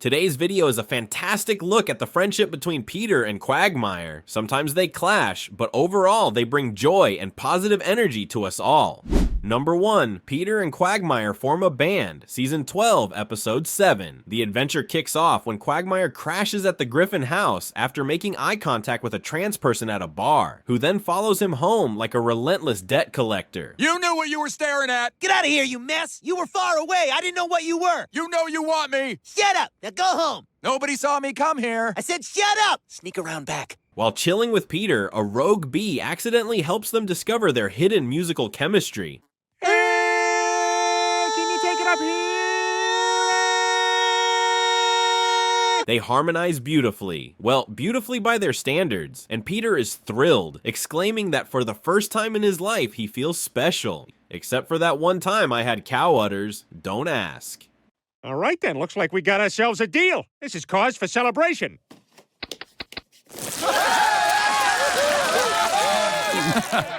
Today's video is a fantastic look at the friendship between Peter and Quagmire. Sometimes they clash, but overall they bring joy and positive energy to us all. Number 1. Peter and Quagmire form a band, Season 12, Episode 7. The adventure kicks off when Quagmire crashes at the Griffin house after making eye contact with a trans person at a bar, who then follows him home like a relentless debt collector. You knew what you were staring at! Get out of here, you mess! You were far away! I didn't know what you were! You know you want me! Shut up! Now go home! Nobody saw me come here! I said shut up! Sneak around back. While chilling with Peter, a rogue bee accidentally helps them discover their hidden musical chemistry. Hey, can you take it up here? They harmonize beautifully. Well, beautifully by their standards. And Peter is thrilled, exclaiming that for the first time in his life, he feels special. Except for that one time I had cow udders. Don't ask. All right then, looks like we got ourselves a deal. This is cause for celebration.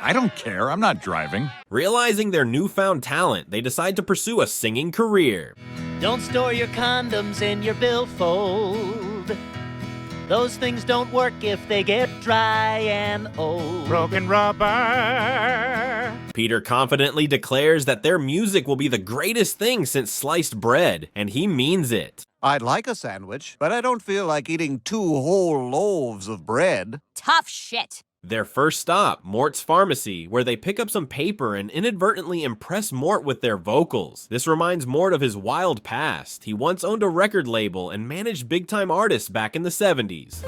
I don't care, I'm not driving. Realizing their newfound talent, they decide to pursue a singing career. Don't store your condoms in your billfold. Those things don't work if they get dry and old. Broken rubber. Peter confidently declares that their music will be the greatest thing since sliced bread, and he means it. I'd like a sandwich, but I don't feel like eating 2 whole loaves of bread. Tough shit. Their first stop, Mort's Pharmacy, where they pick up some paper and inadvertently impress Mort with their vocals. This reminds Mort of his wild past. He once owned a record label and managed big-time artists back in the 70s.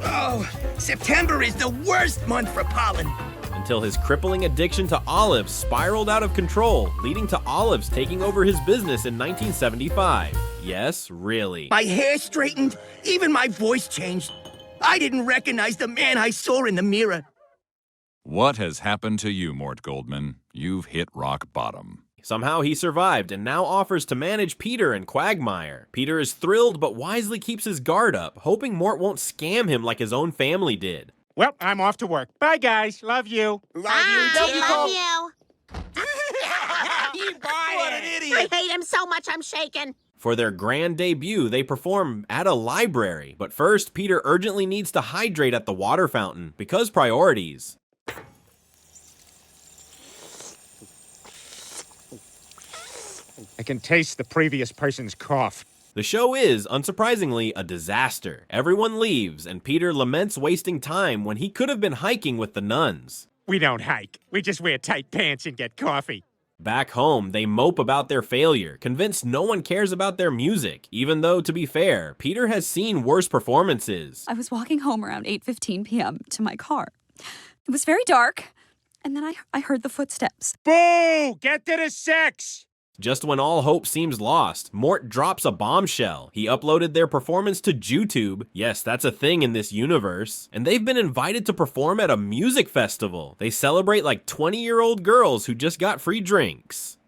Oh, September is the worst month for pollen. Until his crippling addiction to olives spiraled out of control, leading to olives taking over his business in 1975. Yes, really. My hair straightened, even my voice changed. I didn't recognize the man I saw in the mirror. What has happened to you, Mort Goldman? You've hit rock bottom. Somehow he survived and now offers to manage Peter and Quagmire. Peter is thrilled but wisely keeps his guard up, hoping Mort won't scam him like his own family did. Well, I'm off to work. Bye, guys. Love you. Love you. What an idiot! I hate him so much I'm shaking. For their grand debut, they perform at a library. But first, Peter urgently needs to hydrate at the water fountain, because priorities. I can taste the previous person's cough. The show is, unsurprisingly, a disaster. Everyone leaves, and Peter laments wasting time when he could have been hiking with the nuns. We don't hike. We just wear tight pants and get coffee. Back home, they mope about their failure, convinced no one cares about their music, even though, to be fair, Peter has seen worse performances. I was walking home around 8:15 p.m. to my car. It was very dark, and then I heard the footsteps. Boo! Get to the sex! Just when all hope seems lost, Mort drops a bombshell. He uploaded their performance to YouTube. Yes, that's a thing in this universe. And they've been invited to perform at a music festival. They celebrate like 20-year-old girls who just got free drinks.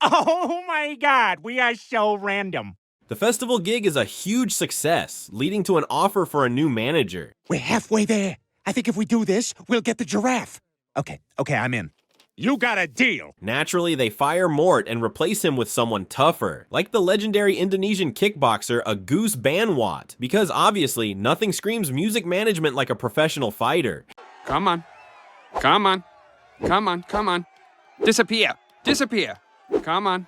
Oh my God, we are so random. The festival gig is a huge success, leading to an offer for a new manager. We're halfway there. I think if we do this, we'll get the giraffe. Okay, I'm in. You got a deal. Naturally, they fire Mort and replace him with someone tougher, like the legendary Indonesian kickboxer Agus Banwat, because obviously, nothing screams music management like a professional fighter. Come on. Come on. Come on. Come on. Disappear. Disappear. Come on.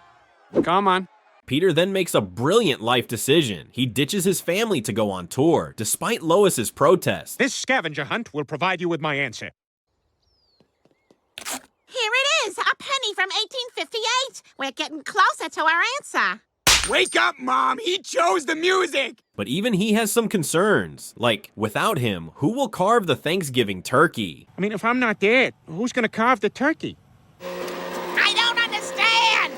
Come on. Peter then makes a brilliant life decision. He ditches his family to go on tour, despite Lois's protests. This scavenger hunt will provide you with my answer. Here it is, a penny from 1858. We're getting closer to our answer. Wake up, Mom! He chose the music! But even he has some concerns. Like, without him, who will carve the Thanksgiving turkey? I mean, if I'm not there, who's gonna carve the turkey? I don't understand.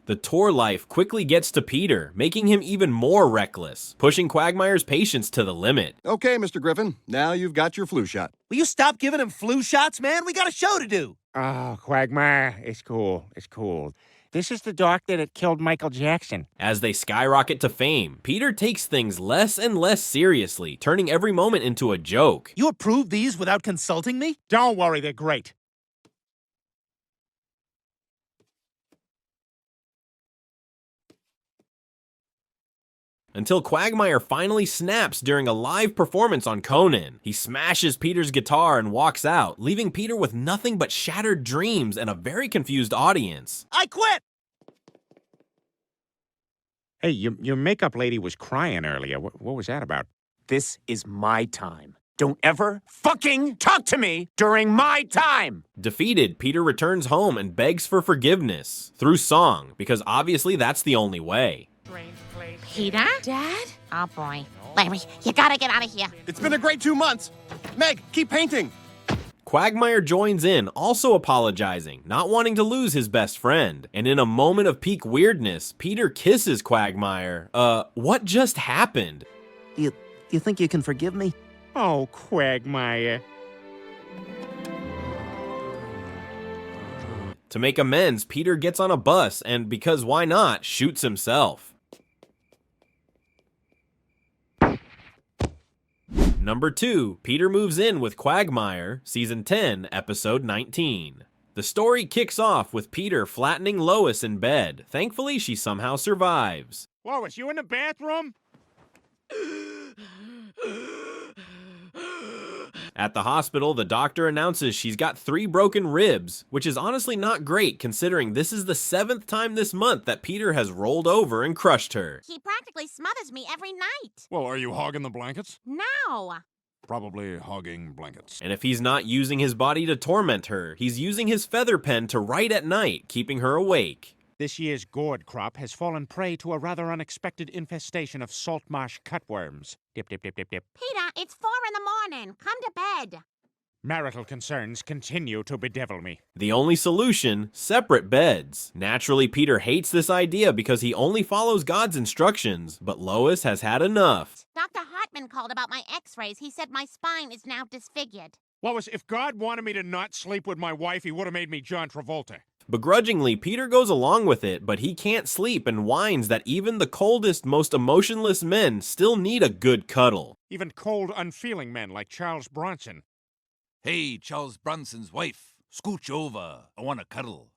The tour life quickly gets to Peter, making him even more reckless, pushing Quagmire's patience to the limit. Okay, Mr. Griffin, now you've got your flu shot. Will you stop giving him flu shots, man? We got a show to do. Oh, Quagmire, it's cool. It's cool. This is the doctor that killed Michael Jackson. As they skyrocket to fame, Peter takes things less and less seriously, turning every moment into a joke. You approved these without consulting me? Don't worry, they're great. Until Quagmire finally snaps during a live performance on Conan. He smashes Peter's guitar and walks out, leaving Peter with nothing but shattered dreams and a very confused audience. I quit! Hey, your makeup lady was crying earlier. What was that about? This is my time. Don't ever fucking talk to me during my time! Defeated, Peter returns home and begs for forgiveness through song, because obviously that's the only way. Peter? Dad? Oh, boy. Larry, you gotta get out of here. It's been a great 2 months. Meg, keep painting. Quagmire joins in, also apologizing, not wanting to lose his best friend. And in a moment of peak weirdness, Peter kisses Quagmire. What just happened? You think you can forgive me? Oh, Quagmire. To make amends, Peter gets on a bus and, because why not, shoots himself. Number 2, Peter moves in with Quagmire, Season 10, Episode 19. The story kicks off with Peter flattening Lois in bed. Thankfully, she somehow survives. Lois, you in the bathroom? At the hospital, the doctor announces she's got 3 broken ribs, which is honestly not great considering this is the 7th time this month that Peter has rolled over and crushed her. He practically smothers me every night. Well, are you hogging the blankets? No. Probably hogging blankets. And if he's not using his body to torment her, he's using his feather pen to write at night, keeping her awake. This year's gourd crop has fallen prey to a rather unexpected infestation of salt marsh cutworms. Dip, dip, dip, dip, dip. Peter, it's 4 in the morning. Come to bed. Marital concerns continue to bedevil me. The only solution, separate beds. Naturally, Peter hates this idea because he only follows God's instructions, but Lois has had enough. Dr. Hartman called about my x-rays. He said my spine is now disfigured. Lois, if God wanted me to not sleep with my wife, he would have made me John Travolta. Begrudgingly, Peter goes along with it, but he can't sleep and whines that even the coldest, most emotionless men still need a good cuddle. Even cold, unfeeling men like Charles Bronson. Hey, Charles Bronson's wife, scooch over. I want to cuddle.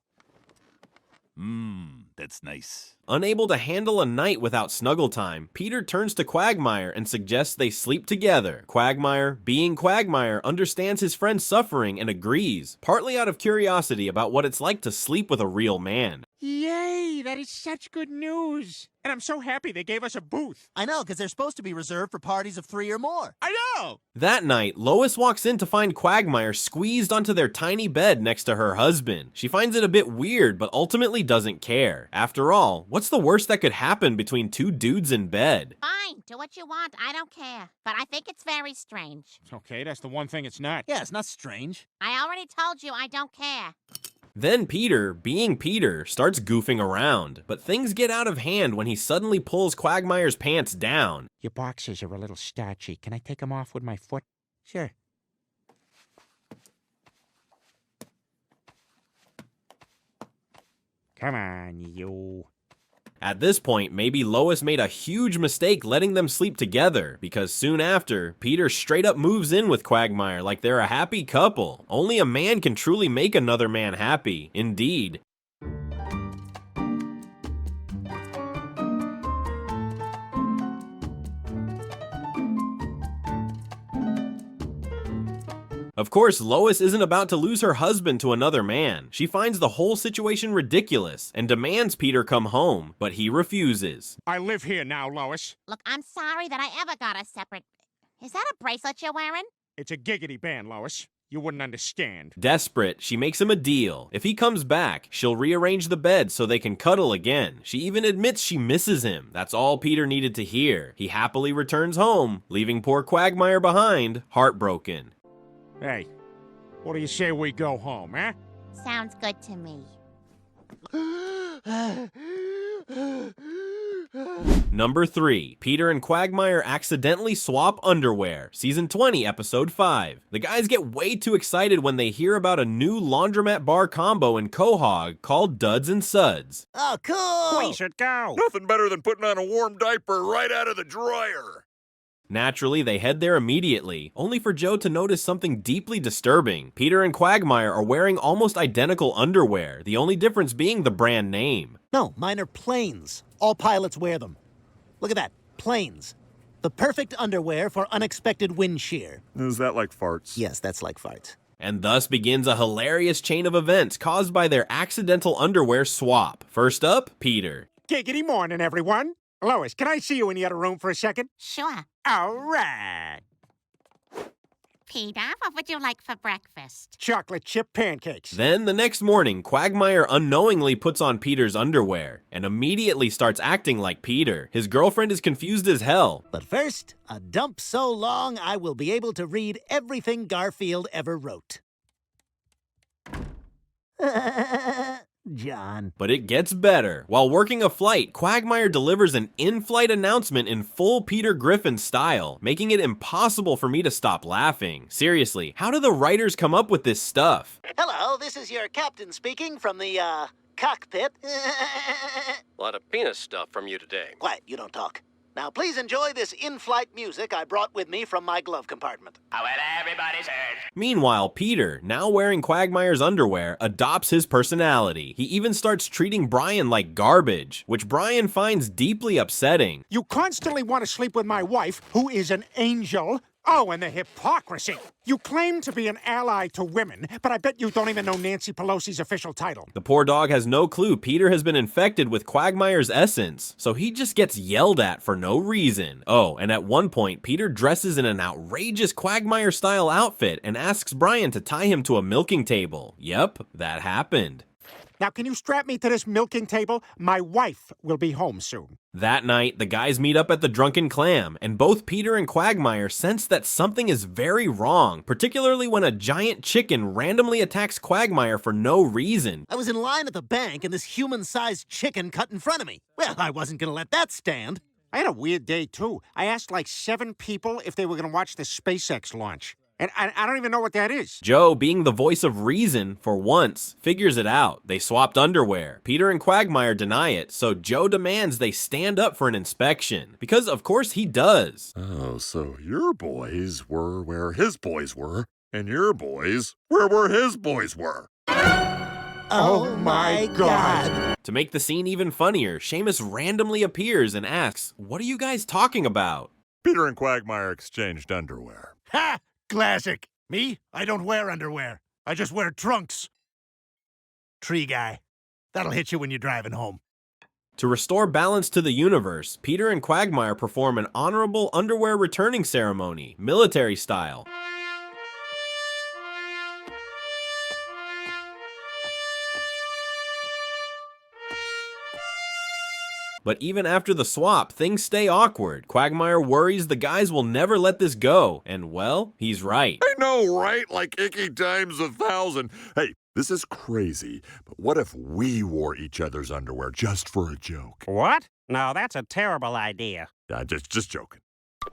That's nice. Unable to handle a night without snuggle time, Peter turns to Quagmire and suggests they sleep together. Quagmire, being Quagmire, understands his friend's suffering and agrees, partly out of curiosity about what it's like to sleep with a real man. Yay, that is such good news. And I'm so happy they gave us a booth. I know, because they're supposed to be reserved for parties of 3 or more. I know! That night, Lois walks in to find Quagmire squeezed onto their tiny bed next to her husband. She finds it a bit weird, but ultimately doesn't care. After all, what's the worst that could happen between 2 dudes in bed? Fine, do what you want. I don't care. But I think it's very strange. Okay, that's the one thing it's not. Yeah, it's not strange. I already told you I don't care. Then Peter, being Peter, starts goofing around, but things get out of hand when he suddenly pulls Quagmire's pants down. Your boxers are a little starchy. Can I take them off with my foot? Sure. Come on, you. At this point, maybe Lois made a huge mistake letting them sleep together, because soon after, Peter straight up moves in with Quagmire like they're a happy couple. Only a man can truly make another man happy, indeed. Of course, Lois isn't about to lose her husband to another man. She finds the whole situation ridiculous and demands Peter come home, but he refuses. I live here now, Lois. Look, I'm sorry that I ever got a separate... Is that a bracelet you're wearing? It's a giggity band, Lois. You wouldn't understand. Desperate, she makes him a deal. If he comes back, she'll rearrange the bed so they can cuddle again. She even admits she misses him. That's all Peter needed to hear. He happily returns home, leaving poor Quagmire behind, heartbroken. Hey, what do you say we go home, huh? Sounds good to me. Number 3. Peter and Quagmire accidentally swap underwear. Season 20, Episode 5. The guys get way too excited when they hear about a new laundromat bar combo in Quahog called Duds and Suds. Oh, cool! We should go. Nothing better than putting on a warm diaper right out of the dryer. Naturally, they head there immediately, only for Joe to notice something deeply disturbing. Peter and Quagmire are wearing almost identical underwear, the only difference being the brand name. No, mine are planes. All pilots wear them. Look at that, planes. The perfect underwear for unexpected wind shear. Is that like farts? Yes, that's like farts. And thus begins a hilarious chain of events caused by their accidental underwear swap. First up, Peter. Giggity morning, everyone. Lois, can I see you in the other room for a second? Sure. All right. Peter, what would you like for breakfast? Chocolate chip pancakes. Then the next morning, Quagmire unknowingly puts on Peter's underwear and immediately starts acting like Peter. His girlfriend is confused as hell. But first, a dump so long I will be able to read everything Garfield ever wrote. John. But it gets better. While working a flight, Quagmire delivers an in-flight announcement in full Peter Griffin style, making it impossible for me to stop laughing. Seriously, how do the writers come up with this stuff? Hello, this is your captain speaking from the, cockpit. A lot of penis stuff from you today. Quiet, you don't talk. Now, please enjoy this in-flight music I brought with me from my glove compartment. Oh, well, everybody's heard. Meanwhile, Peter, now wearing Quagmire's underwear, adopts his personality. He even starts treating Brian like garbage, which Brian finds deeply upsetting. You constantly want to sleep with my wife, who is an angel. Oh, and the hypocrisy. You claim to be an ally to women, but I bet you don't even know Nancy Pelosi's official title. The poor dog has no clue Peter has been infected with Quagmire's essence, so he just gets yelled at for no reason. Oh, and at one point, Peter dresses in an outrageous Quagmire-style outfit and asks Brian to tie him to a milking table. Yep, that happened. Now, can you strap me to this milking table? My wife will be home soon. That night, the guys meet up at the Drunken Clam, and both Peter and Quagmire sense that something is very wrong, particularly when a giant chicken randomly attacks Quagmire for no reason. I was in line at the bank, and this human-sized chicken cut in front of me. Well, I wasn't gonna let that stand. I had a weird day, too. I asked like 7 people if they were going to watch the SpaceX launch. And I don't even know what that is. Joe, being the voice of reason, for once, figures it out. They swapped underwear. Peter and Quagmire deny it, so Joe demands they stand up for an inspection. Because, of course, he does. Oh, so your boys were where his boys were, and your boys were where his boys were. Oh my God. To make the scene even funnier, Seamus randomly appears and asks, "What are you guys talking about?" Peter and Quagmire exchanged underwear. Ha! Classic. Me? I don't wear underwear. I just wear trunks. Tree guy. That'll hit you when you're driving home. To restore balance to the universe, Peter and Quagmire perform an honorable underwear returning ceremony, military style. But even after the swap, things stay awkward. Quagmire worries the guys will never let this go, and well, he's right. I know, right? Like icky times 1,000. Hey, this is crazy, but what if we wore each other's underwear just for a joke? What? No, that's a terrible idea. Just joking.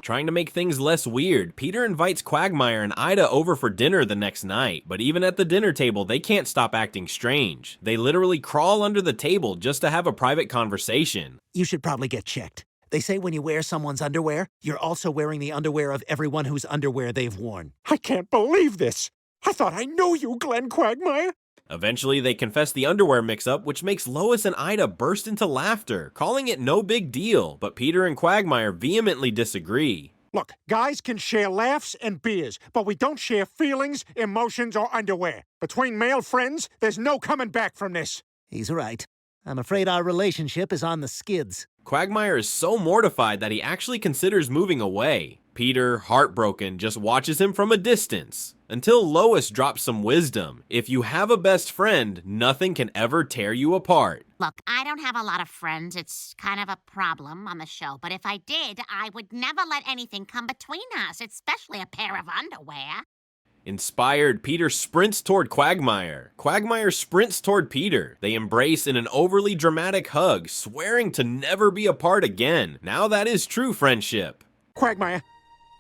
Trying to make things less weird, Peter invites Quagmire and Ida over for dinner the next night, but even at the dinner table, they can't stop acting strange. They literally crawl under the table just to have a private conversation. You should probably get checked. They say when you wear someone's underwear, you're also wearing the underwear of everyone whose underwear they've worn. I can't believe this. I thought I knew you, Glenn Quagmire. Eventually, they confess the underwear mix-up, which makes Lois and Ida burst into laughter, calling it no big deal, but Peter and Quagmire vehemently disagree. Look, guys can share laughs and beers, but we don't share feelings, emotions, or underwear. Between male friends, there's no coming back from this. He's right. I'm afraid our relationship is on the skids. Quagmire is so mortified that he actually considers moving away. Peter, heartbroken, just watches him from a distance. Until Lois drops some wisdom. If you have a best friend, nothing can ever tear you apart. Look, I don't have a lot of friends. It's kind of a problem on the show. But if I did, I would never let anything come between us, especially a pair of underwear. Inspired, Peter sprints toward Quagmire. Quagmire sprints toward Peter. They embrace in an overly dramatic hug, swearing to never be apart again. Now that is true friendship. Quagmire,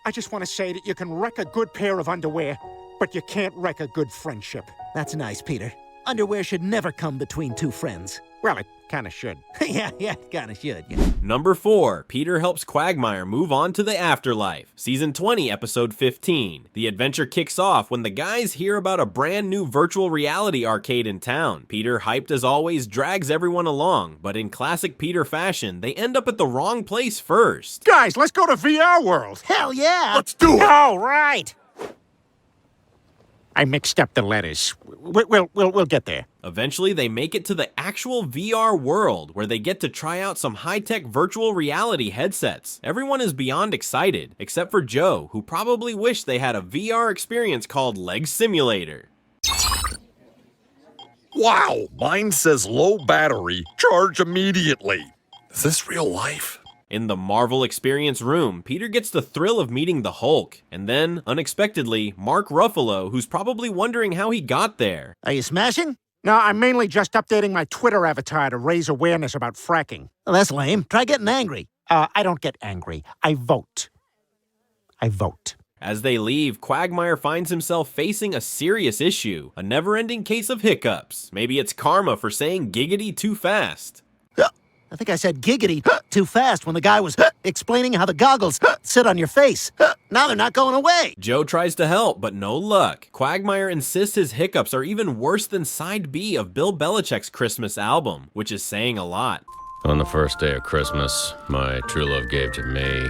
I just want to say that you can wreck a good pair of underwear, but you can't wreck a good friendship. That's nice, Peter. Underwear should never come between two friends. Well, it kind of should. yeah, kind of should. Yeah. Number 4. Peter helps Quagmire move on to the afterlife. Season 20, episode 15. The adventure kicks off when the guys hear about a brand new virtual reality arcade in town. Peter, hyped as always, drags everyone along, but in classic Peter fashion, they end up at the wrong place first. Guys, let's go to VR World. Hell yeah! Let's do it! All right! I mixed up the letters. We'll get there. Eventually, they make it to the actual VR world, where they get to try out some high-tech virtual reality headsets. Everyone is beyond excited, except for Joe, who probably wished they had a VR experience called Leg Simulator. Wow, mine says low battery, charge immediately. Is this real life? In the Marvel Experience room, Peter gets the thrill of meeting the Hulk, and then, unexpectedly, Mark Ruffalo, who's probably wondering how he got there. Are you smashing? No, I'm mainly just updating my Twitter avatar to raise awareness about fracking. Well, that's lame. Try getting angry. I don't get angry. I vote. I vote. As they leave, Quagmire finds himself facing a serious issue, a never-ending case of hiccups. Maybe it's karma for saying giggity too fast. I think I said giggity too fast when the guy was explaining how the goggles sit on your face. Now they're not going away. Joe tries to help, but no luck. Quagmire insists his hiccups are even worse than side B of Bill Belichick's Christmas album, which is saying a lot. On the first day of Christmas, my true love gave to me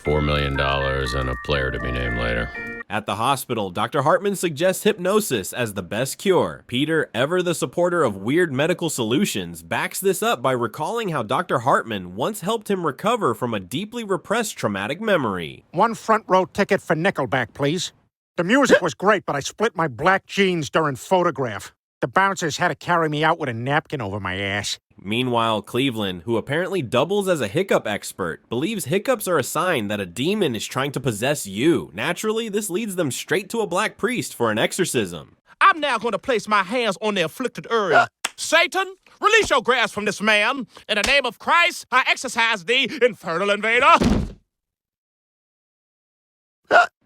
$4 million and a player to be named later. At the hospital, Dr. Hartman suggests hypnosis as the best cure. Peter, ever the supporter of weird medical solutions, backs this up by recalling how Dr. Hartman once helped him recover from a deeply repressed traumatic memory. 1 front row ticket for Nickelback, please. The music was great, but I split my black jeans during photograph. The bouncers had to carry me out with a napkin over my ass. Meanwhile, Cleveland, who apparently doubles as a hiccup expert, believes hiccups are a sign that a demon is trying to possess you. Naturally, this leads them straight to a black priest for an exorcism. I'm now going to place my hands on the afflicted area. Satan, release your grasp from this man. In the name of Christ, I exorcise thee, infernal invader.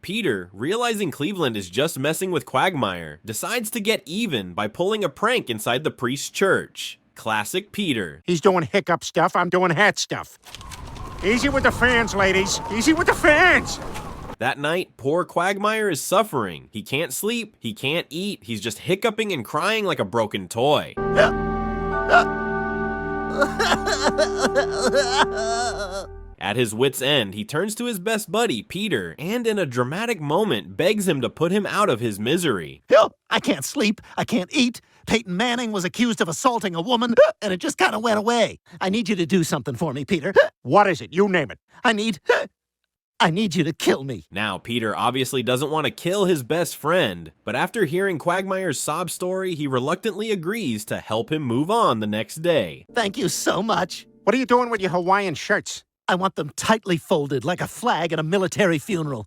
Peter, realizing Cleveland is just messing with Quagmire, decides to get even by pulling a prank inside the priest's church. Classic Peter. He's doing hiccup stuff, I'm doing hat stuff. Easy with the fans, ladies. Easy with the fans! That night, poor Quagmire is suffering. He can't sleep, he can't eat, he's just hiccuping and crying like a broken toy. At his wit's end, he turns to his best buddy, Peter, and in a dramatic moment, begs him to put him out of his misery. Help! I can't sleep. I can't eat. Peyton Manning was accused of assaulting a woman, and it just kind of went away. I need you to do something for me, Peter. What is it? You name it. I need you to kill me. Now, Peter obviously doesn't want to kill his best friend, but after hearing Quagmire's sob story, he reluctantly agrees to help him move on the next day. Thank you so much. What are you doing with your Hawaiian shirts? I want them tightly folded like a flag at a military funeral.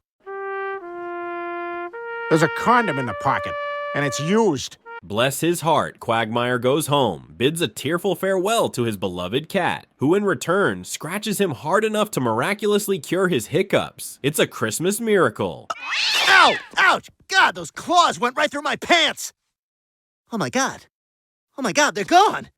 There's a condom in the pocket, and it's used. Bless his heart, Quagmire goes home, bids a tearful farewell to his beloved cat, who in return scratches him hard enough to miraculously cure his hiccups. It's a Christmas miracle. Ow! Ouch! God, those claws went right through my pants! Oh my God. Oh my God, they're gone!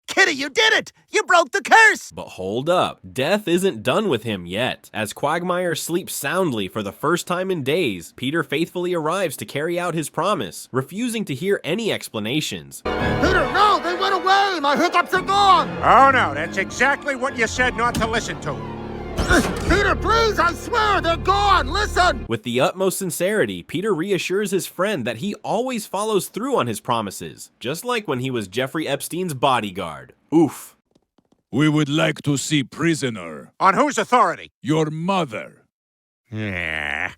Kitty, you did it! You broke the curse! But hold up, death isn't done with him yet. As Quagmire sleeps soundly for the first time in days, Peter faithfully arrives to carry out his promise, refusing to hear any explanations. Peter, no! They went away! My hiccups are gone! Oh no, that's exactly what you said not to listen to. Peter, please, I swear, they're gone! Listen! With the utmost sincerity, Peter reassures his friend that he always follows through on his promises, just like when he was Jeffrey Epstein's bodyguard. Oof. We would like to see prisoner. On whose authority? Your mother. Yeah.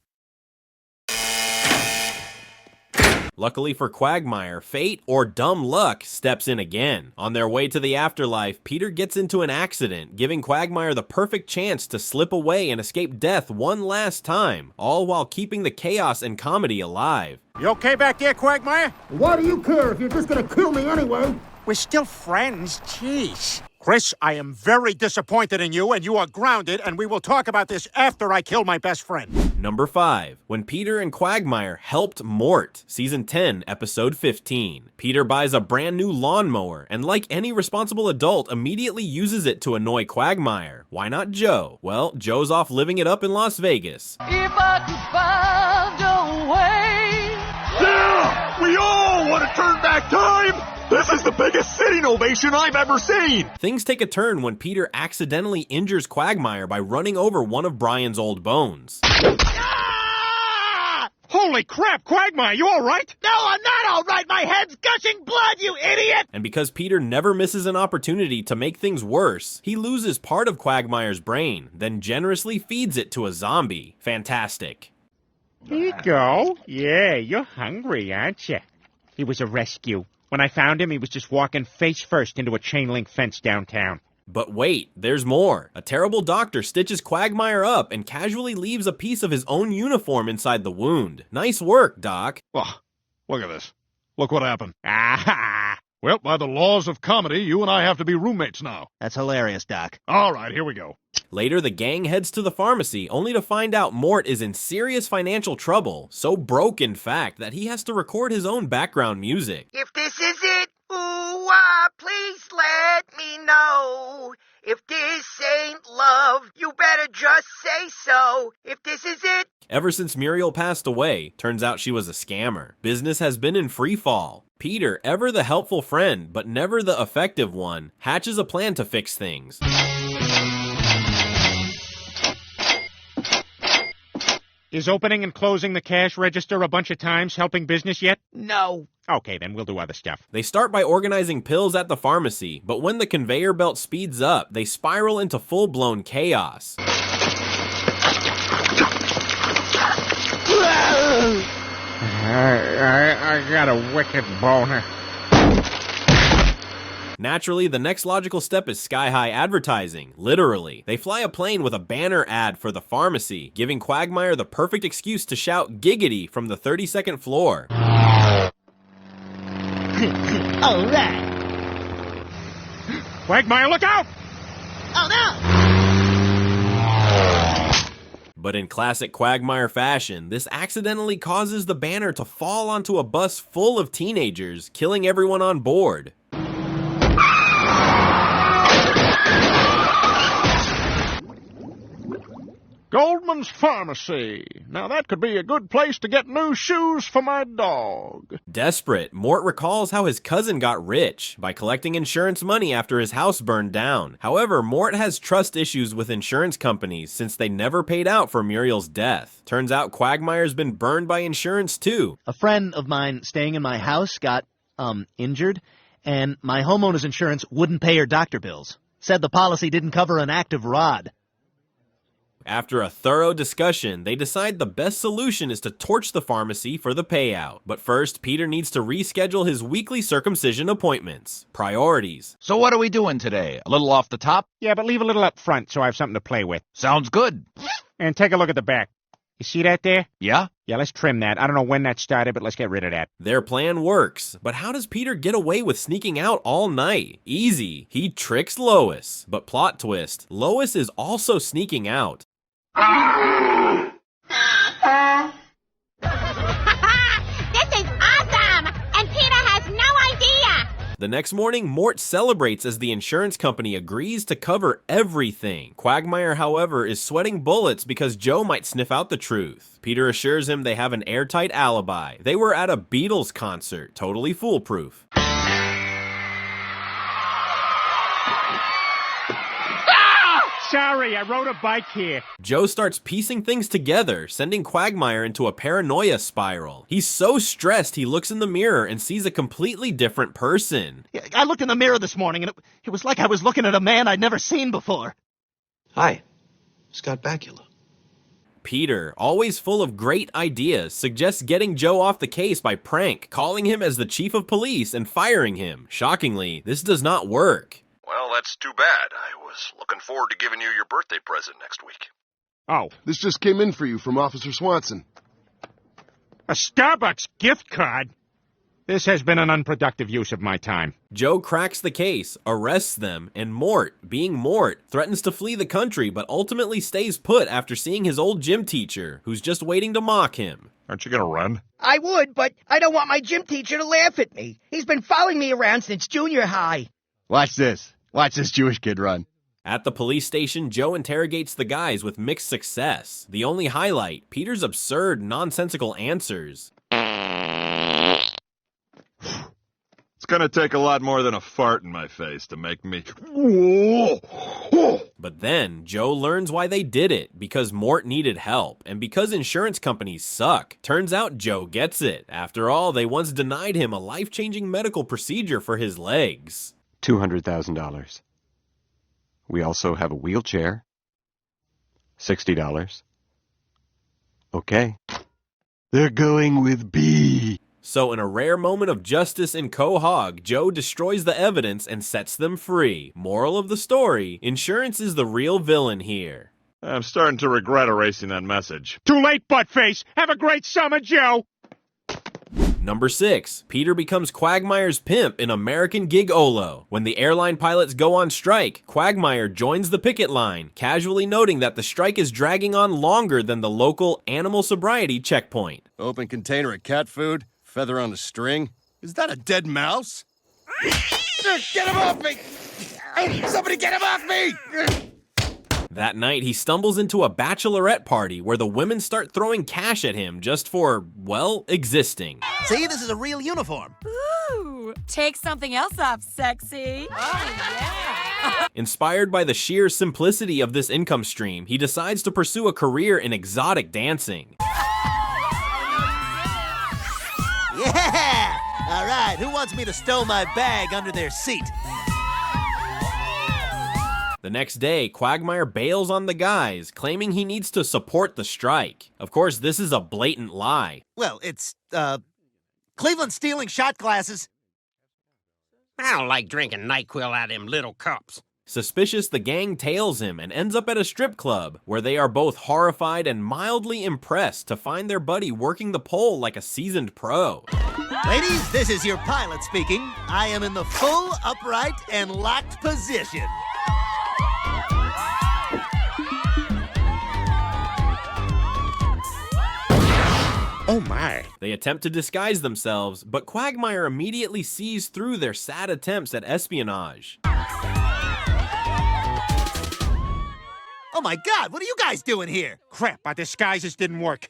Luckily for Quagmire, fate, or dumb luck, steps in again. On their way to the afterlife, Peter gets into an accident, giving Quagmire the perfect chance to slip away and escape death one last time, all while keeping the chaos and comedy alive. You okay back there, Quagmire? Why do you care if you're just gonna kill me anyway? We're still friends, jeez. Chris, I am very disappointed in you, and you are grounded, and we will talk about this after I kill my best friend. Number 5. When Peter and Quagmire helped Mort, Season 10, Episode 15. Peter buys a brand new lawnmower, and like any responsible adult, immediately uses it to annoy Quagmire. Why not Joe? Well, Joe's off living it up in Las Vegas. If I could find a way. Yeah! We all want to turn back time! This is the biggest sitting ovation I've ever seen! Things take a turn when Peter accidentally injures Quagmire by running over one of Brian's old bones. Ah! Holy crap, Quagmire, you all right? No, I'm not all right. My head's gushing blood, you idiot! And because Peter never misses an opportunity to make things worse, he loses part of Quagmire's brain, then generously feeds it to a zombie. Fantastic. Here you go. Yeah, you're hungry, aren't you? He was a rescue. When I found him, he was just walking face first into a chain-link fence downtown. But wait, there's more. A terrible doctor stitches Quagmire up and casually leaves a piece of his own uniform inside the wound. Nice work, Doc. Oh, look at this. Look what happened. Ah! Well, by the laws of comedy, you and I have to be roommates now. That's hilarious, Doc. All right, here we go. Later, the gang heads to the pharmacy, only to find out Mort is in serious financial trouble. So broke, in fact, that he has to record his own background music. If this is it, ooh, please let me know. If this ain't love, you better just say so. If this is it. Ever since Muriel passed away, turns out she was a scammer. Business has been in free fall. Peter, ever the helpful friend, but never the effective one, hatches a plan to fix things. Is opening and closing the cash register a bunch of times helping business yet? No. Okay, then we'll do other stuff. They start by organizing pills at the pharmacy, but when the conveyor belt speeds up, they spiral into full-blown chaos. I got a wicked boner. Naturally, the next logical step is sky-high advertising. Literally. They fly a plane with a banner ad for the pharmacy, giving Quagmire the perfect excuse to shout giggity from the 32nd floor. All right. Quagmire, look out! Oh, no! But in classic Quagmire fashion, this accidentally causes the banner to fall onto a bus full of teenagers, killing everyone on board. Goldman's Pharmacy. Now that could be a good place to get new shoes for my dog. Desperate, Mort recalls how his cousin got rich by collecting insurance money after his house burned down. However, Mort has trust issues with insurance companies since they never paid out for Muriel's death. Turns out Quagmire's been burned by insurance too. A friend of mine staying in my house got, injured, and my homeowner's insurance wouldn't pay her doctor bills. Said the policy didn't cover an active rod. After a thorough discussion, they decide the best solution is to torch the pharmacy for the payout. But first, Peter needs to reschedule his weekly circumcision appointments. Priorities. So what are we doing today? A little off the top? Yeah, but leave a little up front so I have something to play with. Sounds good. And take a look at the back. You see that there? Yeah? Yeah, let's trim that. I don't know when that started, but let's get rid of that. Their plan works, but how does Peter get away with sneaking out all night? Easy. He tricks Lois. But plot twist, Lois is also sneaking out. This is awesome! And Peter has no idea! The next morning, Mort celebrates as the insurance company agrees to cover everything. Quagmire, however, is sweating bullets because Joe might sniff out the truth. Peter assures him they have an airtight alibi. They were at a Beatles concert, totally foolproof. Sorry, I rode a bike here. Joe starts piecing things together, sending Quagmire into a paranoia spiral. He's so stressed he looks in the mirror and sees a completely different person. I looked in the mirror this morning, and it was like I was looking at a man I'd never seen before. Hi, Scott Bakula. Peter, always full of great ideas, suggests getting Joe off the case by prank, calling him as the chief of police and firing him. Shockingly, this does not work. Well, that's too bad. I was looking forward to giving you your birthday present next week. Oh, this just came in for you from Officer Swanson. A Starbucks gift card? This has been an unproductive use of my time. Joe cracks the case, arrests them, and Mort, being Mort, threatens to flee the country but ultimately stays put after seeing his old gym teacher, who's just waiting to mock him. Aren't you gonna run? I would, but I don't want my gym teacher to laugh at me. He's been following me around since junior high. Watch this. Watch this Jewish kid run. At the police station, Joe interrogates the guys with mixed success. The only highlight, Peter's absurd, nonsensical answers. It's gonna take a lot more than a fart in my face to make me... But then, Joe learns why they did it, because Mort needed help, and because insurance companies suck. Turns out Joe gets it. After all, they once denied him a life-changing medical procedure for his legs. $200,000. We also have a wheelchair. $60. Okay. They're going with B. So in a rare moment of justice in Quahog, Joe destroys the evidence and sets them free. Moral of the story, insurance is the real villain here. I'm starting to regret erasing that message. Too late, buttface. Have a great summer, Joe. Number 6. Peter becomes Quagmire's pimp in American Gig-Olo. When the airline pilots go on strike, Quagmire joins the picket line, casually noting that the strike is dragging on longer than the local animal sobriety checkpoint. Open container of cat food, feather on a string. Is that a dead mouse? Get him off me! Somebody get him off me! That night, he stumbles into a bachelorette party where the women start throwing cash at him just for, well, existing. See, this is a real uniform. Ooh, take something else off, sexy. Oh, yeah. Inspired by the sheer simplicity of this income stream, he decides to pursue a career in exotic dancing. Yeah! All right, who wants me to stow my bag under their seat? The next day, Quagmire bails on the guys, claiming he needs to support the strike. Of course, this is a blatant lie. Well, it's, Cleveland stealing shot glasses. I don't like drinking NyQuil out of them little cups. Suspicious, the gang tails him and ends up at a strip club, where they are both horrified and mildly impressed to find their buddy working the pole like a seasoned pro. Ladies, this is your pilot speaking. I am in the full, upright, and locked position. Oh my. They attempt to disguise themselves, but Quagmire immediately sees through their sad attempts at espionage. Oh my God, what are you guys doing here? Crap, our disguises didn't work.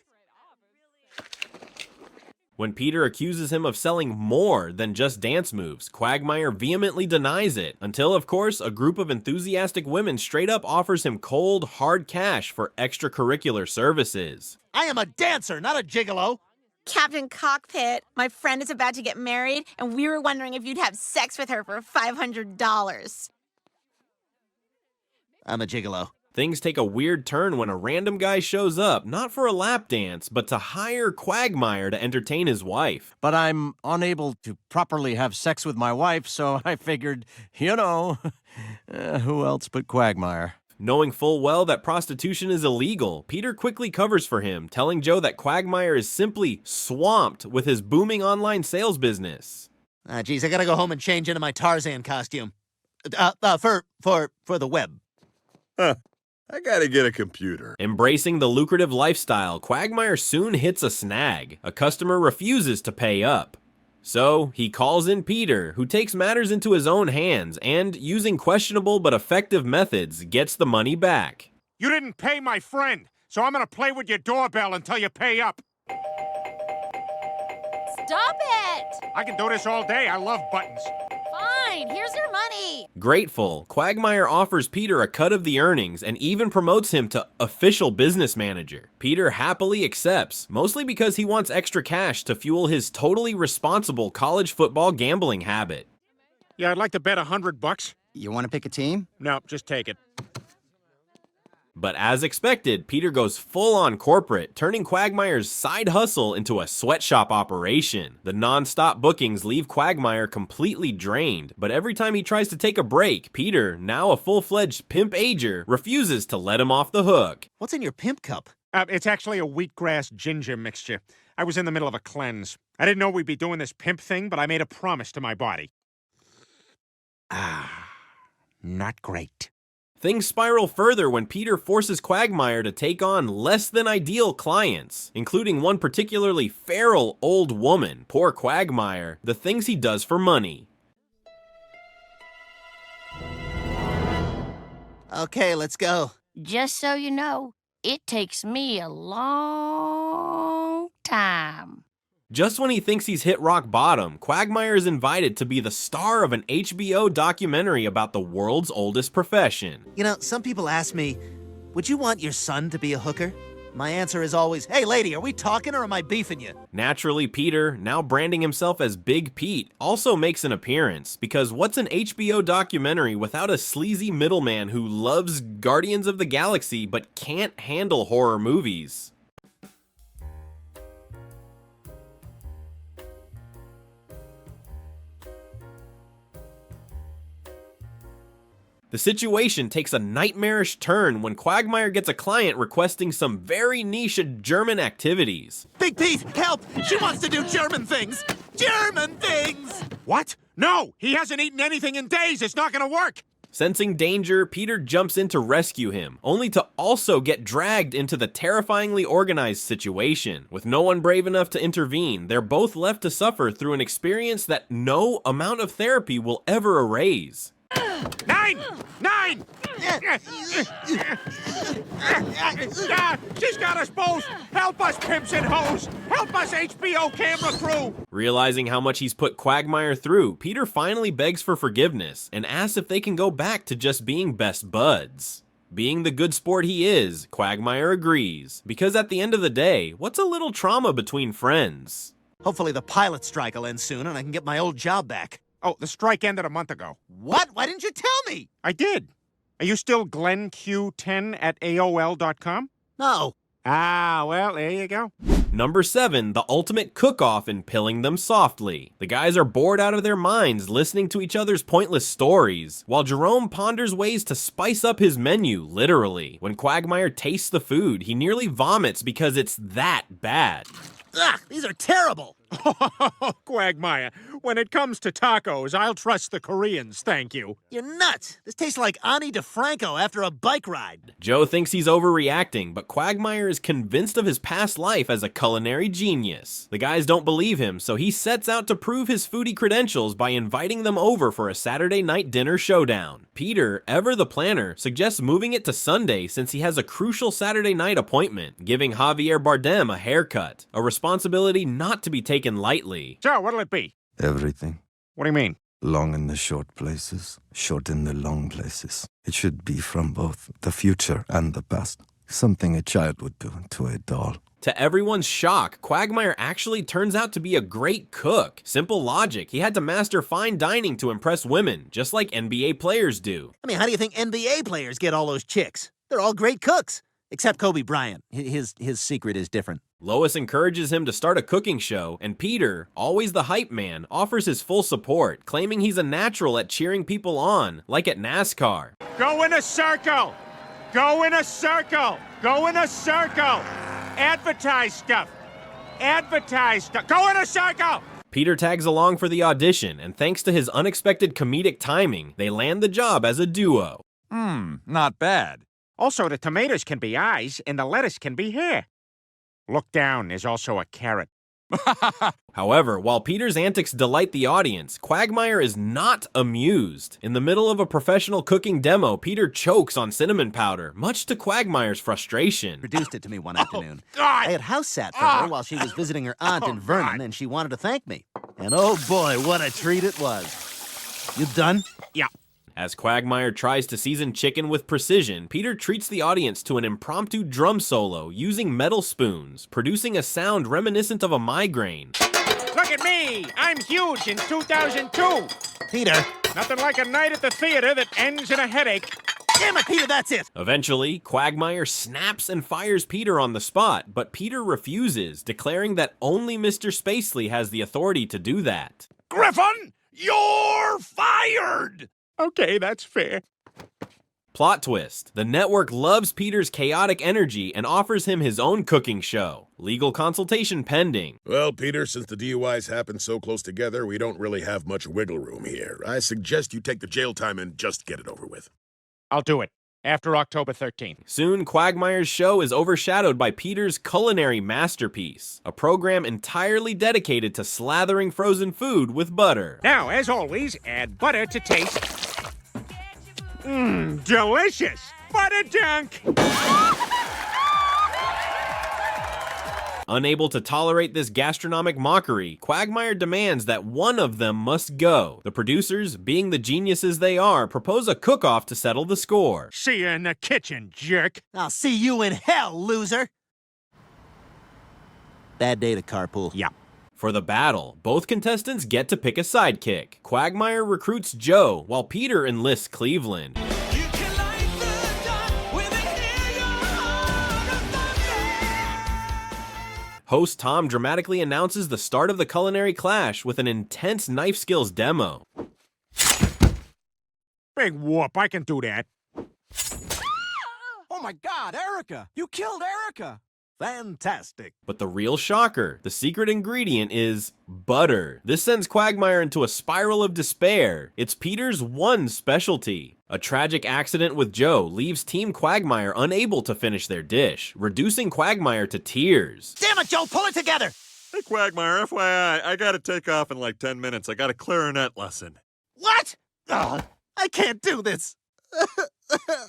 When Peter accuses him of selling more than just dance moves, Quagmire vehemently denies it, until, of course, a group of enthusiastic women straight up offers him cold, hard cash for extracurricular services. I am a dancer, not a gigolo. Captain Cockpit, my friend is about to get married, and we were wondering if you'd have sex with her for $500. I'm a gigolo. Things take a weird turn when a random guy shows up, not for a lap dance, but to hire Quagmire to entertain his wife. But I'm unable to properly have sex with my wife, so I figured, you know, who else but Quagmire? Knowing full well that prostitution is illegal, Peter quickly covers for him, telling Joe that Quagmire is simply swamped with his booming online sales business. Geez, I gotta go home and change into my Tarzan costume. For the web. Huh. I gotta get a computer. Embracing the lucrative lifestyle, Quagmire soon hits a snag. A customer refuses to pay up. So, he calls in Peter, who takes matters into his own hands and, using questionable but effective methods, gets the money back. You didn't pay my friend, so I'm gonna play with your doorbell until you pay up. Stop it! I can do this all day. I love buttons. Fine, here's your money. Grateful, Quagmire offers Peter a cut of the earnings and even promotes him to official business manager. Peter happily accepts, mostly because he wants extra cash to fuel his totally responsible college football gambling habit. Yeah, I'd like to bet $100. You want to pick a team? No, just take it. But as expected, Peter goes full-on corporate, turning Quagmire's side hustle into a sweatshop operation. The non-stop bookings leave Quagmire completely drained, but every time he tries to take a break, Peter, now a full-fledged pimp-ager, refuses to let him off the hook. What's in your pimp cup? It's actually a wheatgrass ginger mixture. I was in the middle of a cleanse. I didn't know we'd be doing this pimp thing, but I made a promise to my body. Not great. Things spiral further when Peter forces Quagmire to take on less than ideal clients, including one particularly feral old woman. Poor Quagmire, the things he does for money. Okay, let's go. Just so you know, it takes me a long time. Just when he thinks he's hit rock bottom, Quagmire is invited to be the star of an HBO documentary about the world's oldest profession. You know, some people ask me, would you want your son to be a hooker? My answer is always, hey lady, are we talking or am I beefing you? Naturally, Peter, now branding himself as Big Pete, also makes an appearance, because what's an HBO documentary without a sleazy middleman who loves Guardians of the Galaxy but can't handle horror movies? The situation takes a nightmarish turn when Quagmire gets a client requesting some very niche German activities. Big Pete, help! She wants to do German things! German things! What? No! He hasn't eaten anything in days! It's not gonna work! Sensing danger, Peter jumps in to rescue him, only to also get dragged into the terrifyingly organized situation. With no one brave enough to intervene, they're both left to suffer through an experience that no amount of therapy will ever erase. 9! She's got us both! Help us, pimps and hoes! Help us, HBO camera crew! Realizing how much he's put Quagmire through, Peter finally begs for forgiveness and asks if they can go back to just being best buds. Being the good sport he is, Quagmire agrees, because at the end of the day, what's a little trauma between friends? Hopefully the pilot strike will end soon and I can get my old job back. Oh, the strike ended a month ago. What? Why didn't you tell me? I did. Are you still GlennQ10 at AOL.com? No. Ah, well, there you go. Number 7, the ultimate cook-off in Pilling Them Softly. The guys are bored out of their minds listening to each other's pointless stories, while Jerome ponders ways to spice up his menu, literally. When Quagmire tastes the food, he nearly vomits because it's that bad. Ugh, these are terrible! Quagmire, when it comes to tacos, I'll trust the Koreans, thank you. You're nuts! This tastes like Ani DeFranco after a bike ride. Joe thinks he's overreacting, but Quagmire is convinced of his past life as a culinary genius. The guys don't believe him, so he sets out to prove his foodie credentials by inviting them over for a Saturday night dinner showdown. Peter, ever the planner, suggests moving it to Sunday since he has a crucial Saturday night appointment, giving Javier Bardem a haircut, a responsibility not to be taken lightly. So, what'll it be? Everything. What do you mean? Long in the short places, short in the long places. It should be from both the future and the past. Something a child would do to a doll. To everyone's shock, Quagmire actually turns out to be a great cook. Simple logic, he had to master fine dining to impress women, just like NBA players do. I mean, how do you think NBA players get all those chicks? They're all great cooks. Except Kobe Bryant. His secret is different. Lois encourages him to start a cooking show, and Peter, always the hype man, offers his full support, claiming he's a natural at cheering people on, like at NASCAR. Go in a circle! Go in a circle! Go in a circle! Advertise stuff! Advertise stuff! Go in a circle! Peter tags along for the audition, and thanks to his unexpected comedic timing, they land the job as a duo. Not bad. Also, the tomatoes can be eyes, and the lettuce can be hair. Look down, there's also a carrot. However, while Peter's antics delight the audience, Quagmire is not amused. In the middle of a professional cooking demo, Peter chokes on cinnamon powder, much to Quagmire's frustration. Produced it to me one afternoon. God! I had house sat for her while she was visiting her aunt in Vernon, and she wanted to thank me. And oh boy, what a treat it was. You done? Yeah. As Quagmire tries to season chicken with precision, Peter treats the audience to an impromptu drum solo using metal spoons, producing a sound reminiscent of a migraine. Look at me! I'm huge in 2002! Peter! Nothing like a night at the theater that ends in a headache. Damn it, Peter, that's it! Eventually, Quagmire snaps and fires Peter on the spot, but Peter refuses, declaring that only Mr. Spacely has the authority to do that. Griffin, you're fired! Okay, that's fair. Plot twist. The network loves Peter's chaotic energy and offers him his own cooking show. Legal consultation pending. Well, Peter, since the DUIs happened so close together, we don't really have much wiggle room here. I suggest you take the jail time and just get it over with. I'll do it. After October 13th. Soon, Quagmire's show is overshadowed by Peter's culinary masterpiece, a program entirely dedicated to slathering frozen food with butter. Now, as always, add butter to taste. Mmm, delicious! Butter dunk! Unable to tolerate this gastronomic mockery, Quagmire demands that one of them must go. The producers, being the geniuses they are, propose a cook-off to settle the score. See you in the kitchen, jerk. I'll see you in hell, loser. Bad day to carpool. Yeah. For the battle, both contestants get to pick a sidekick. Quagmire recruits Joe, while Peter enlists Cleveland. Host Tom dramatically announces the start of the culinary clash with an intense knife skills demo. Big whoop, I can do that. Oh my God, Erica! You killed Erica! Fantastic. But the real shocker, the secret ingredient is butter. This sends Quagmire into a spiral of despair. It's Peter's one specialty. A tragic accident with Joe leaves Team Quagmire unable to finish their dish, reducing Quagmire to tears. Damn it, Joe, pull it together! Hey, Quagmire, FYI, I gotta take off in like 10 minutes. I got a clarinet lesson. What? Oh, I can't do this.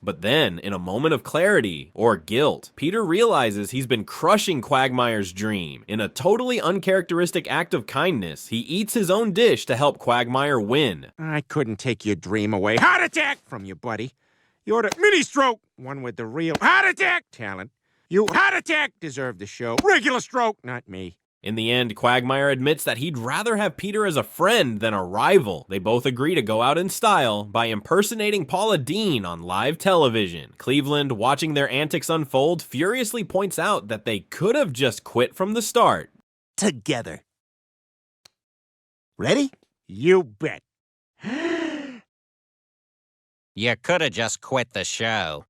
But then, in a moment of clarity, or guilt, Peter realizes he's been crushing Quagmire's dream. In a totally uncharacteristic act of kindness, he eats his own dish to help Quagmire win. I couldn't take your dream away. Heart attack from you, buddy. You're the mini stroke, one with the real heart attack talent. You heart attack deserve the show. Regular stroke, not me. In the end, Quagmire admits that he'd rather have Peter as a friend than a rival. They both agree to go out in style by impersonating Paula Deen on live television. Cleveland, watching their antics unfold, furiously points out that they could have just quit from the start. Together. Ready? You bet. You could have just quit the show.